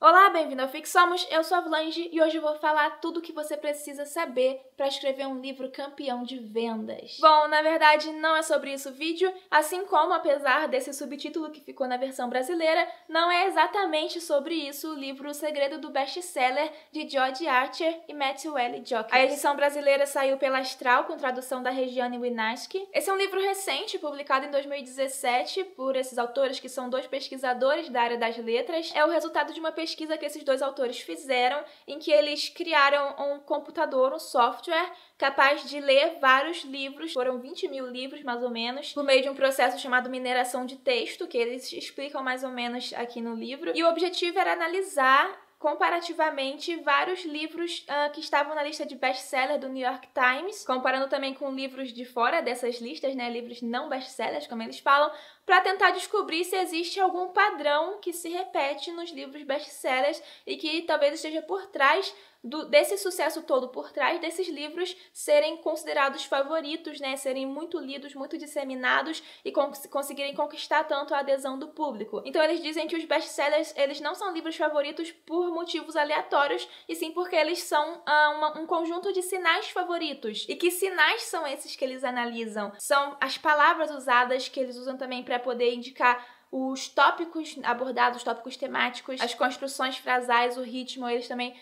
Olá, bem-vindo ao Fixamos, eu sou a Vlange e hoje eu vou falar tudo o que você precisa saber para escrever um livro campeão de vendas. Bom, na verdade não é sobre isso o vídeo, assim como, apesar desse subtítulo que ficou na versão brasileira, não é exatamente sobre isso o livro O Segredo do Best-Seller de George Archer e Matthew L. Jockers. A edição brasileira saiu pela Astral com tradução da Regiane Winaski. Esse é um livro recente, publicado em 2017 por esses autores que são dois pesquisadores da área das letras. É o resultado de uma pesquisa que esses dois autores fizeram, em que eles criaram um computador, um software, capaz de ler vários livros, foram 20 mil livros mais ou menos, por meio de um processo chamado mineração de texto, que eles explicam mais ou menos aqui no livro. E o objetivo era analisar comparativamente vários livros que estavam na lista de best-seller do New York Times, comparando também com livros de fora dessas listas, né, livros não best-sellers, como eles falam, para tentar descobrir se existe algum padrão que se repete nos livros best-sellers e que talvez esteja por trás desse sucesso todo, por trás desses livros serem considerados favoritos, né, serem muito lidos, muito disseminados e conseguirem conquistar tanto a adesão do público. Então eles dizem que os best-sellers, eles não são livros favoritos por motivos aleatórios, e sim porque eles são um conjunto de sinais favoritos. E que sinais são esses que eles analisam? São as palavras usadas, que eles usam também para poder indicar os tópicos abordados, os tópicos temáticos, as construções frasais, o ritmo. Eles também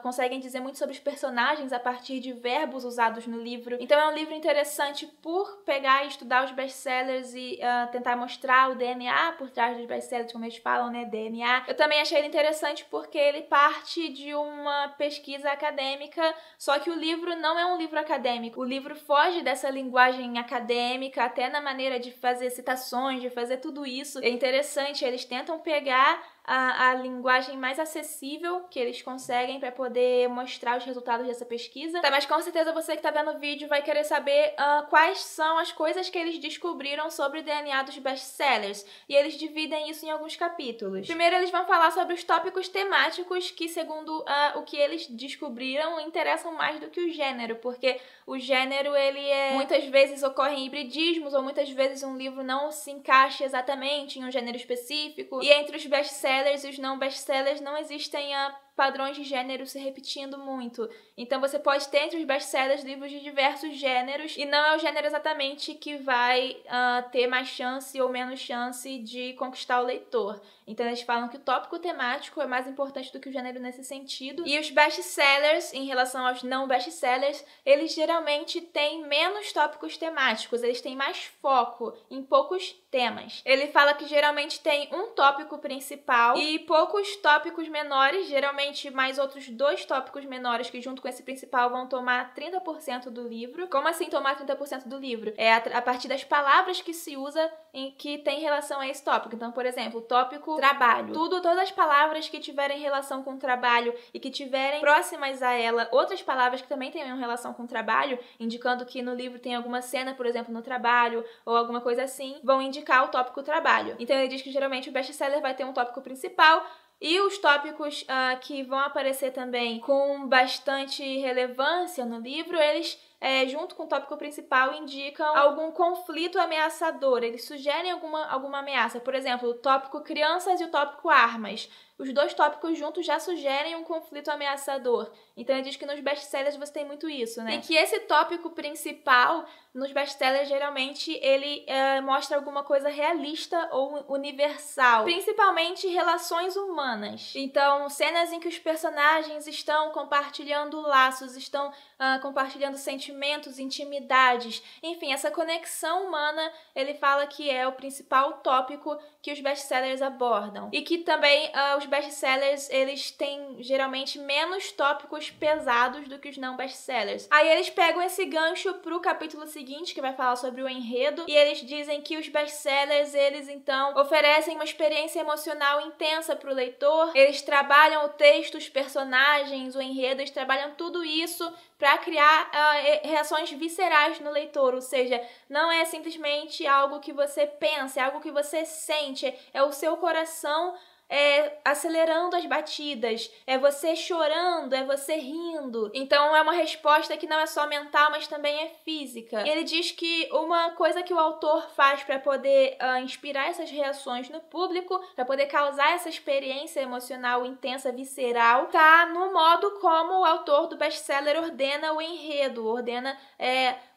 conseguem dizer muito sobre os personagens a partir de verbos usados no livro. Então é um livro interessante por pegar e estudar os best-sellers e tentar mostrar o DNA por trás dos best-sellers, como eles falam, né, DNA. Eu também achei ele interessante porque ele parte de uma pesquisa acadêmica, só que o livro não é um livro acadêmico. O livro foge dessa linguagem acadêmica, até na maneira de fazer citações, de fazer tudo isso. É interessante, eles tentam pegar a linguagem mais acessível que eles conseguem para poder mostrar os resultados dessa pesquisa. Tá, mas com certeza você que tá vendo o vídeo vai querer saber quais são as coisas que eles descobriram sobre o DNA dos best-sellers, e eles dividem isso em alguns capítulos. Primeiro eles vão falar sobre os tópicos temáticos que, segundo o que eles descobriram, interessam mais do que o gênero, porque o gênero, ele muitas vezes ocorrem hibridismos, ou muitas vezes um livro não se encaixa exatamente em um gênero específico, e entre os best-sellers e os não best-sellers não existem padrões de gênero se repetindo muito. Então você pode ter entre os best-sellers livros de diversos gêneros, e não é o gênero exatamente que vai ter mais chance ou menos chance de conquistar o leitor. Então eles falam que o tópico temático é mais importante do que o gênero nesse sentido. E os best-sellers, em relação aos não best-sellers, eles geralmente têm menos tópicos temáticos, eles têm mais foco em poucos temas. Ele fala que geralmente tem um tópico principal e poucos tópicos menores, geralmente mais outros 2 tópicos menores que junto com esse principal vão tomar 30% do livro. Como assim tomar 30% do livro? É a partir das palavras que se usa que tem relação a esse tópico. Então, por exemplo, o tópico trabalho. Todas as palavras que tiverem relação com trabalho e que tiverem próximas a ela outras palavras que também tenham relação com trabalho, indicando que no livro tem alguma cena, por exemplo, no trabalho ou alguma coisa assim, vão indicar o tópico trabalho. Então ele diz que geralmente o best-seller vai ter um tópico principal, e os tópicos que vão aparecer também com bastante relevância no livro, eles, junto com o tópico principal, indicam algum conflito ameaçador. Eles sugerem alguma ameaça. Por exemplo, o tópico crianças e o tópico armas. Os 2 tópicos juntos já sugerem um conflito ameaçador. Então ele diz que nos best-sellers você tem muito isso, né? E que esse tópico principal, nos best-sellers, geralmente, ele mostra alguma coisa realista ou universal. Principalmente relações humanas. Então, cenas em que os personagens estão compartilhando laços, estão compartilhando sentimentos, intimidades. Enfim, essa conexão humana, ele fala que é o principal tópico que os best-sellers abordam. E que também os best-sellers, eles têm geralmente menos tópicos pesados do que os não best-sellers. Aí eles pegam esse gancho pro capítulo seguinte, que vai falar sobre o enredo, e eles dizem que os best-sellers, eles então oferecem uma experiência emocional intensa pro leitor. Eles trabalham o texto, os personagens, o enredo, eles trabalham tudo isso para criar reações viscerais no leitor, ou seja, não é simplesmente algo que você pensa, é algo que você sente, é o seu coração acelerando as batidas, é você chorando, é você rindo. Então é uma resposta que não é só mental, mas também é física. E ele diz que uma coisa que o autor faz para poder inspirar essas reações no público, para poder causar essa experiência emocional intensa, visceral, tá no modo como o autor do best-seller ordena o enredo, ordena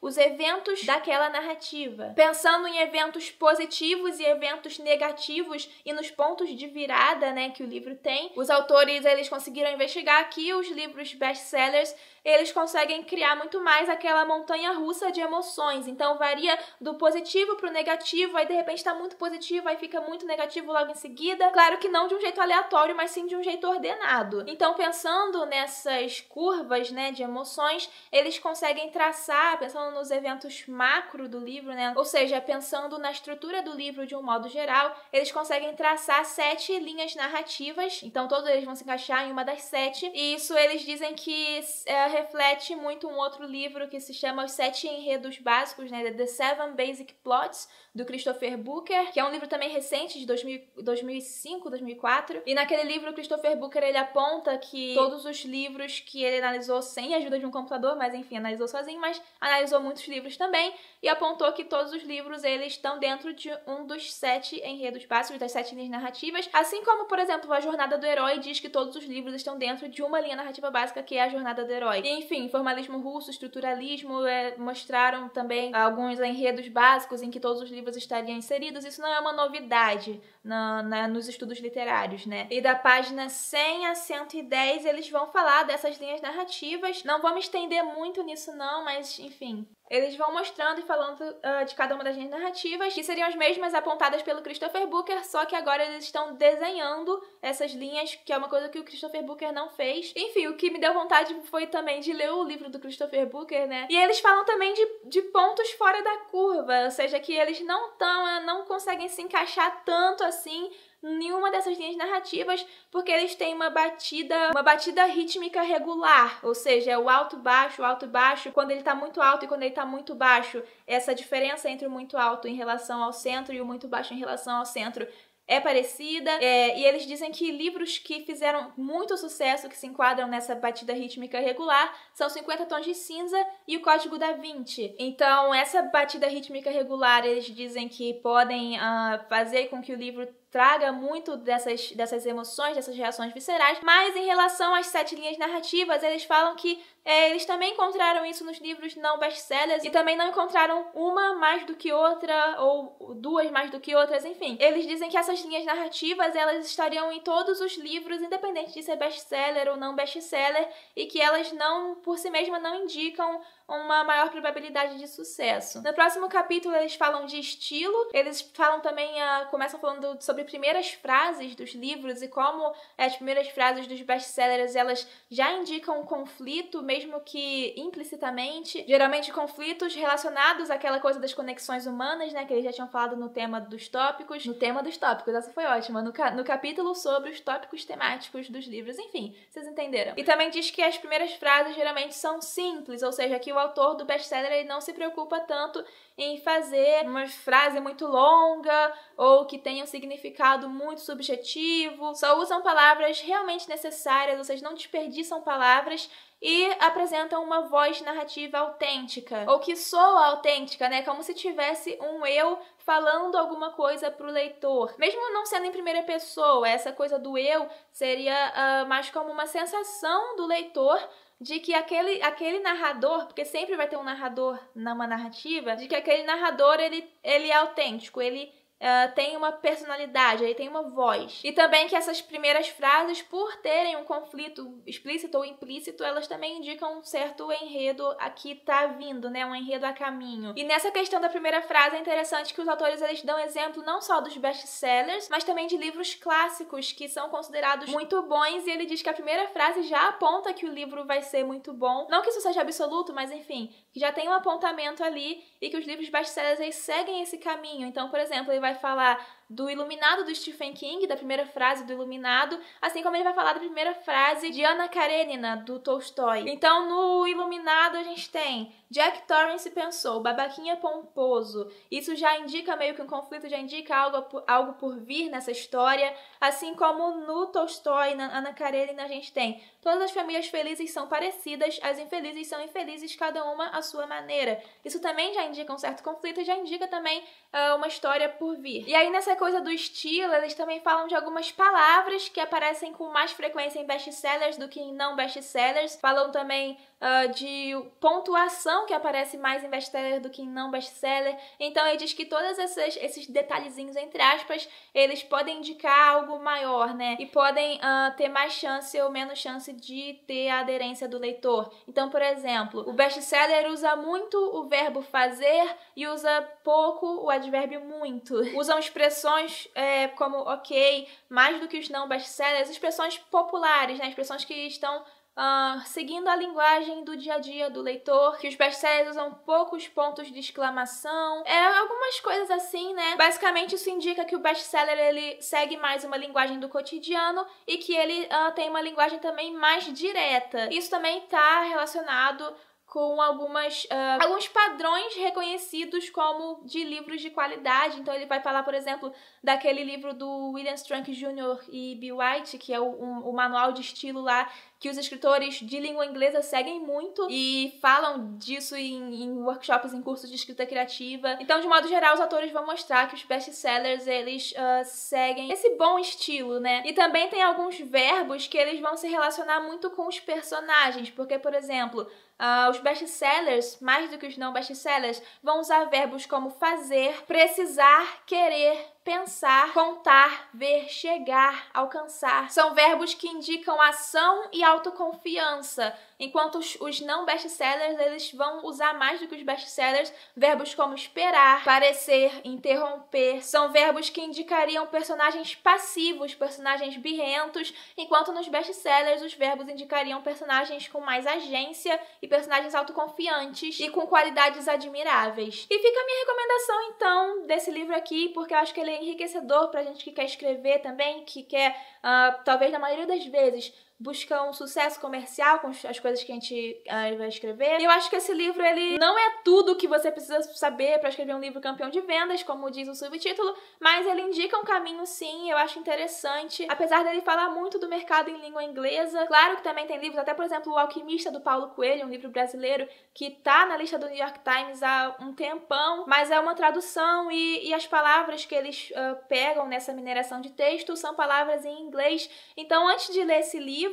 os eventos daquela narrativa. Pensando em eventos positivos e eventos negativos e nos pontos de virada, né, que o livro tem, os autores eles conseguiram investigar que os livros best-sellers eles conseguem criar muito mais aquela montanha-russa de emoções. Então varia do positivo pro negativo, aí de repente tá muito positivo, aí fica muito negativo logo em seguida. Claro que não de um jeito aleatório, mas sim de um jeito ordenado. Então pensando nessas curvas, né, de emoções, eles conseguem traçar, pensando nos eventos macro do livro, né, ou seja, pensando na estrutura do livro de um modo geral, eles conseguem traçar 7 linhas narrativas, então todos eles vão se encaixar em uma das 7, e isso eles dizem que reflete muito um outro livro que se chama Os 7 Enredos Básicos, né, The 7 Basic Plots, do Christopher Booker, que é um livro também recente, de 2005, 2004, e naquele livro o Christopher Booker ele aponta que todos os livros que ele analisou sem a ajuda de um computador, mas enfim, analisou sozinho, mas analisou muitos livros também, e apontou que todos os livros eles estão dentro de um dos 7 enredos básicos, das 7 linhas narrativas, assim como, por exemplo, a Jornada do Herói diz que todos os livros estão dentro de uma linha narrativa básica, que é a Jornada do Herói. E, enfim, formalismo russo, estruturalismo, mostraram também alguns enredos básicos em que todos os livros estariam inseridos. Isso não é uma novidade nos estudos literários, né? E da página 100 a 110 eles vão falar dessas linhas narrativas. Não vou me estender muito nisso não, mas, enfim... Eles vão mostrando e falando de cada uma das linhas narrativas, que seriam as mesmas apontadas pelo Christopher Booker, só que agora eles estão desenhando essas linhas, que é uma coisa que o Christopher Booker não fez. Enfim, o que me deu vontade foi também de ler o livro do Christopher Booker, né? E eles falam também de pontos fora da curva, ou seja, que eles não conseguem se encaixar tanto assim nenhuma dessas linhas narrativas, porque eles têm uma batida rítmica regular, ou seja, é o alto baixo, quando ele tá muito alto e quando ele tá muito baixo, essa diferença entre o muito alto em relação ao centro e o muito baixo em relação ao centro é parecida, e eles dizem que livros que fizeram muito sucesso, que se enquadram nessa batida rítmica regular, são 50 Tons de Cinza e o Código da Vinci. Então, essa batida rítmica regular, eles dizem que podem fazer com que o livro traga muito dessas emoções, dessas reações viscerais, mas em relação às 7 linhas narrativas, eles falam que eles também encontraram isso nos livros não best-sellers e também não encontraram uma mais do que outra ou 2 mais do que outras, enfim. Eles dizem que essas linhas narrativas, elas estariam em todos os livros, independente de ser best-seller ou não best-seller, e que elas não, por si mesmas, não indicam uma maior probabilidade de sucesso. No próximo capítulo eles falam de estilo, eles falam também, começam falando sobre primeiras frases dos livros e como as primeiras frases dos best-sellers elas já indicam um conflito, mesmo que implicitamente, geralmente conflitos relacionados àquela coisa das conexões humanas, né, que eles já tinham falado no tema dos tópicos. No tema dos tópicos, essa foi ótima, no capítulo sobre os tópicos temáticos dos livros, enfim, vocês entenderam. E também diz que as primeiras frases geralmente são simples, ou seja, que o autor do best-seller ele não se preocupa tanto em fazer uma frase muito longa ou que tenha um significado muito subjetivo, só usam palavras realmente necessárias, ou seja, não desperdiçam palavras e apresentam uma voz narrativa autêntica, ou que soa autêntica, né? Como se tivesse um eu falando alguma coisa pro leitor. Mesmo não sendo em primeira pessoa, essa coisa do eu seria mais como uma sensação do leitor de que aquele narrador, porque sempre vai ter um narrador numa narrativa, de que aquele narrador ele é autêntico, ele tem uma personalidade, ele tem uma voz. E também que essas primeiras frases, por terem um conflito explícito ou implícito, elas também indicam um certo enredo a que tá vindo, né? Um enredo a caminho. E nessa questão da primeira frase é interessante que os autores eles dão exemplo não só dos best-sellers, mas também de livros clássicos que são considerados muito bons, e ele diz que a primeira frase já aponta que o livro vai ser muito bom. Não que isso seja absoluto, mas enfim, que já tem um apontamento ali e que os livros best-sellers eles seguem esse caminho. Então, por exemplo, ele vai falar do Iluminado do Stephen King, da primeira frase do Iluminado, assim como ele vai falar da primeira frase de Anna Karenina, do Tolstói. Então, no Iluminado a gente tem Jack Torrance pensou, babaquinha pomposo. Isso já indica meio que um conflito, já indica algo por vir nessa história. Assim como no Tolstói, na Anna Karenina, a gente tem todas as famílias felizes são parecidas, as infelizes são infelizes, cada uma à sua maneira. Isso também já indica um certo conflito e já indica também uma história por vir. E aí nessa coisa do estilo, eles também falam de algumas palavras que aparecem com mais frequência em best-sellers do que em não best-sellers. Falam também de pontuação que aparece mais em best-seller do que em não best-seller. Então ele diz que todos esses detalhezinhos, entre aspas, eles podem indicar algo maior, né? E podem ter mais chance ou menos chance de ter a aderência do leitor. Então, por exemplo, o best-seller usa muito o verbo fazer e usa pouco o advérbio muito. Usam expressões como ok, mais do que os não best-sellers, expressões populares, né? Expressões que estão seguindo a linguagem do dia a dia do leitor, que os best-sellers usam poucos pontos de exclamação, algumas coisas assim, né? Basicamente isso indica que o best-seller ele segue mais uma linguagem do cotidiano e que ele tem uma linguagem também mais direta. Isso também está relacionado com alguns padrões reconhecidos como de livros de qualidade. Então ele vai falar, por exemplo, daquele livro do William Strunk Jr. e Bill White, que é o manual de estilo lá, que os escritores de língua inglesa seguem muito e falam disso em workshops, em cursos de escrita criativa. Então, de modo geral, os autores vão mostrar que os best-sellers, eles seguem esse bom estilo, né? E também tem alguns verbos que eles vão se relacionar muito com os personagens, porque, por exemplo, os best-sellers, mais do que os não best-sellers, vão usar verbos como fazer, precisar, querer, pensar, contar, ver, chegar, alcançar. São verbos que indicam ação e autoconfiança, enquanto os não best-sellers, eles vão usar mais do que os best-sellers verbos como esperar, parecer, interromper. São verbos que indicariam personagens passivos, personagens birrentos, enquanto nos best-sellers os verbos indicariam personagens com mais agência e personagens autoconfiantes e com qualidades admiráveis. E fica a minha recomendação, então, desse livro aqui, porque eu acho que ele é enriquecedor pra gente que quer escrever também, que quer, talvez na maioria das vezes, busca um sucesso comercial com as coisas que a gente vai escrever. E eu acho que esse livro, ele não é tudo que você precisa saber para escrever um livro campeão de vendas, como diz o subtítulo, mas ele indica um caminho sim, eu acho interessante. Apesar dele falar muito do mercado em língua inglesa, claro que também tem livros, até por exemplo O Alquimista, do Paulo Coelho, um livro brasileiro que tá na lista do New York Times há um tempão, mas é uma tradução e as palavras que eles pegam nessa mineração de texto são palavras em inglês. Então, antes de ler esse livro,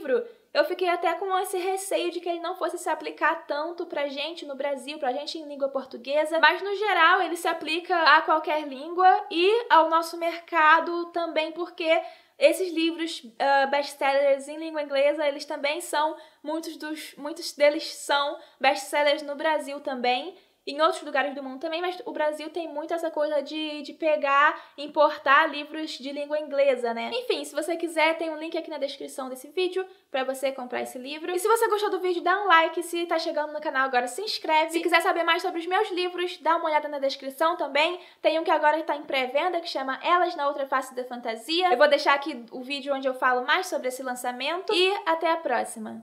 eu fiquei até com esse receio de que ele não fosse se aplicar tanto pra gente no Brasil, pra gente em língua portuguesa, mas no geral ele se aplica a qualquer língua e ao nosso mercado também, porque esses livros best-sellers em língua inglesa, eles também são, muitos deles são best-sellers no Brasil também, em outros lugares do mundo também, mas o Brasil tem muito essa coisa de pegar, importar livros de língua inglesa, né? Enfim, se você quiser, tem um link aqui na descrição desse vídeo pra você comprar esse livro. E se você gostou do vídeo, dá um like. Se tá chegando no canal agora, se inscreve. Se quiser saber mais sobre os meus livros, dá uma olhada na descrição também. Tem um que agora tá em pré-venda, que chama Elas na Outra Face da Fantasia. Eu vou deixar aqui o vídeo onde eu falo mais sobre esse lançamento. E até a próxima!